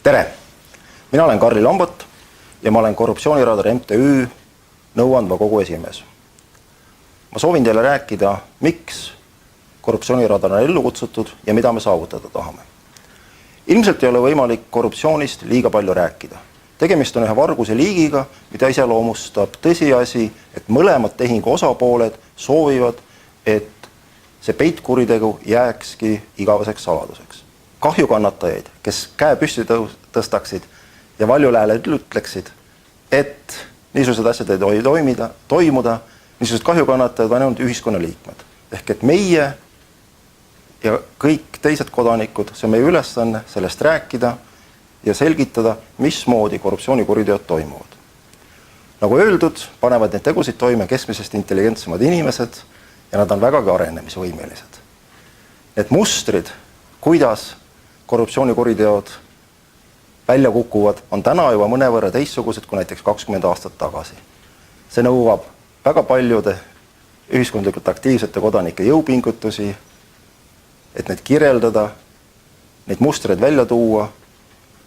Tere! Mina olen Karli Lambot ja ma olen Korruptsiooniradar MTÜ nõuandva kogu esimees. Ma soovin teile rääkida, miks Korruptsiooniradar on ellu kutsutud ja mida me saavutada tahame. Ilmselt ei ole võimalik korruptsioonist liiga palju rääkida. Tegemist on ühe varguse liigiga, mida iseloomustab tõsiasi, et mõlemad tehingu osapooled soovivad, et see peitkuritegu jääkski igaveseks saladuseks. Kahjukannatajaid, kes käe püsti tõstaksid ja valjulääled ütleksid, et niisugused asjad ei tohi toimuda, niisugused kahjukannatajad on ainult ühiskonnaliikmed. Ehk et meie ja kõik teised kodanikud, see on meie ülesanne sellest rääkida ja selgitada, mismoodi korruptsioonikuriteod toimuvad. Nagu öeldud, panevad need tegusid toime keskmisest intelligentsemad inimesed ja nad on vägagi arenemisvõimelised. Need mustrid, kuidas korruptsioonikuriteod välja kukuvad, on täna juba mõnevõrra teistsugused kui näiteks 20 aastat tagasi. See nõuab väga paljude ühiskondlikult aktiivsete kodanike jõupingutusi, et need kirjeldada, neid mustreid välja tuua.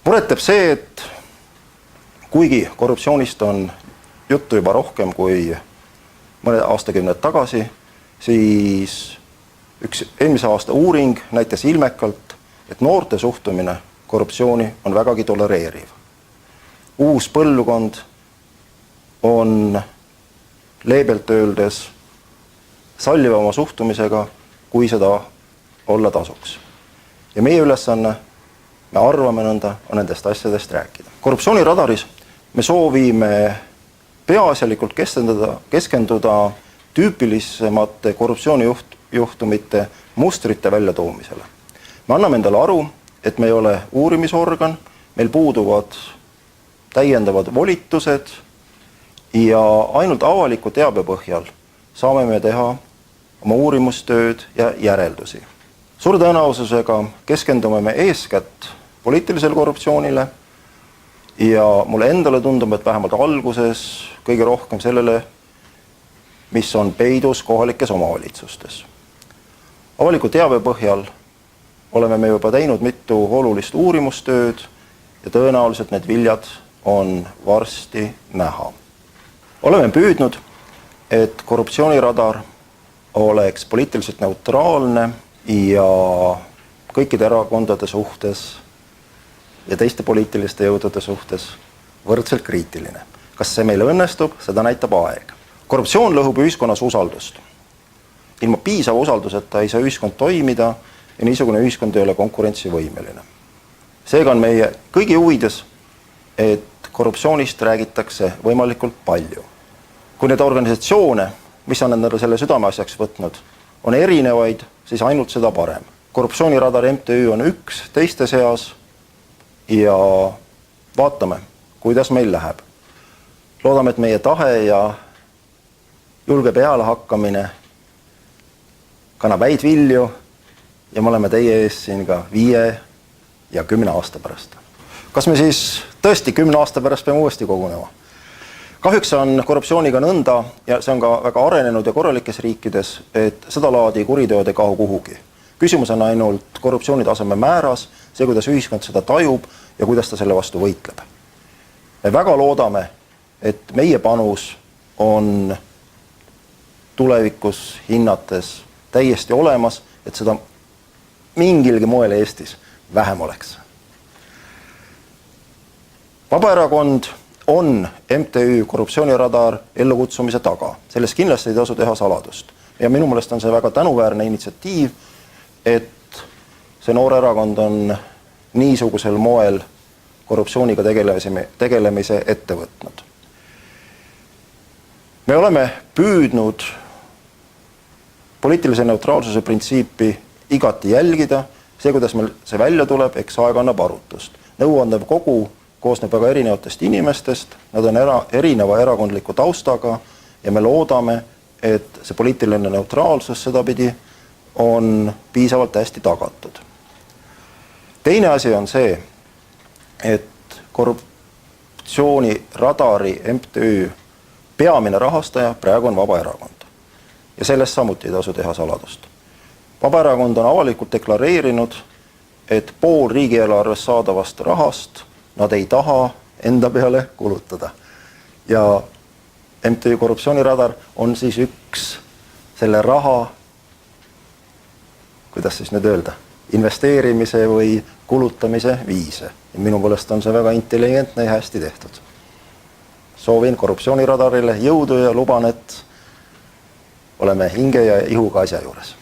Muret teeb see, et kuigi korruptsioonist on juttu juba rohkem kui mõned aastakümned tagasi, siis üks eelmise aasta uuring näitas ilmekalt, et noorte suhtumine korruptsiooni on vägagi tolereeriv. Uus põlvkond on leebelt öeldes sallivama suhtumisega, kui seda olla tasuks. Ja meie ülesanne, me arvame nõnda, on nendest asjadest rääkida. Korruptsiooniradaris me soovime peaasjalikult keskenduda tüüpilisemate korruptsioonijuhtumite mustrite väljatoomisele. Me anname endale aru, et me ei ole uurimisorgan, meil puuduvad täiendavad volitused ja ainult avaliku teabe põhjal saame me teha oma uurimustööd ja järeldusi. Suure tõenäosusega keskendume me eeskätt poliitilisele korruptsioonile ja mulle endale tundub, et vähemalt alguses kõige rohkem sellele, mis on peidus kohalikes omavalitsustes. Avaliku teabe põhjal oleme me juba teinud mitu olulist uurimustööd ja tõenäoliselt need viljad on varsti näha. Oleme püüdnud, et korruptsiooniradar oleks poliitiliselt neutraalne ja kõikide erakondade suhtes ja teiste poliitiliste jõudude suhtes võrdselt kriitiline. Kas see meil õnnestub, seda näitab aeg. Korruptsioon lõhub ühiskonnas usaldust. Ilma piisava usalduseta ei saa ühiskond toimida ja niisugune ühiskond ei ole konkurentsivõimeline. Seega on meie kõigi huvides, et korruptsioonist räägitakse võimalikult palju. Kui need organisatsioone, mis on endale selle südameasjaks võtnud, on erinevaid, siis ainult seda parem. Korruptsiooniradar MTÜ on üks teiste seas ja vaatame, kuidas meil läheb. Loodame, et meie tahe ja julge peale hakkamine kannab häid vilju ja me oleme teie ees siin ka 5 ja 10 aasta pärast. Kas me siis tõesti 10 aasta pärast peame uuesti kogunema? Kahjuks on korruptsiooniga nõnda, ja see on ka väga arenenud ja korralikes riikides, et seda laadi kuriteod ei kahu kuhugi. Küsimus on ainult korruptsiooni taseme määras, see, kuidas ühiskond seda tajub ja kuidas ta selle vastu võitleb. Me väga loodame, et meie panus on tulevikus hinnates täiesti olemas, et seda mingilgi moel Eestis vähem oleks. Vabaerakond on MTÜ Korruptsiooniradar ellukutsumise taga. Sellest kindlasti ei tasu teha saladust. Ja minu meelest on see väga tänuväärne initsiatiiv, et see noor erakond on niisugusel moel korruptsiooniga tegelemise ette võtnud. Me oleme püüdnud poliitilise neutraalsuse printsiipi igati jälgida. See, kuidas meil see välja tuleb, eks aeg annab arutust. Nõuandev kogu koosneb väga erinevatest inimestest, nad on erineva erakondliku taustaga ja me loodame, et see poliitiline neutraalsus sedapidi on piisavalt hästi tagatud. Teine asi on see, et korruptsiooniradari MTÜ peamine rahastaja praegu on Vabaerakond. Ja sellest samuti ei tasu teha saladust. Vabaerakond on avalikult deklareerinud, et pool riigieelarvest saadavast rahast nad ei taha enda peale kulutada. Ja MTÜ Korruptsiooniradar on siis üks selle raha, kuidas siis nüüd öelda, investeerimise või kulutamise viise. Ja minu poolest on see väga intelligentne ja hästi tehtud. Soovin Korruptsiooniradarile jõudu ja luban, et oleme hinge ja ihuga asja juures.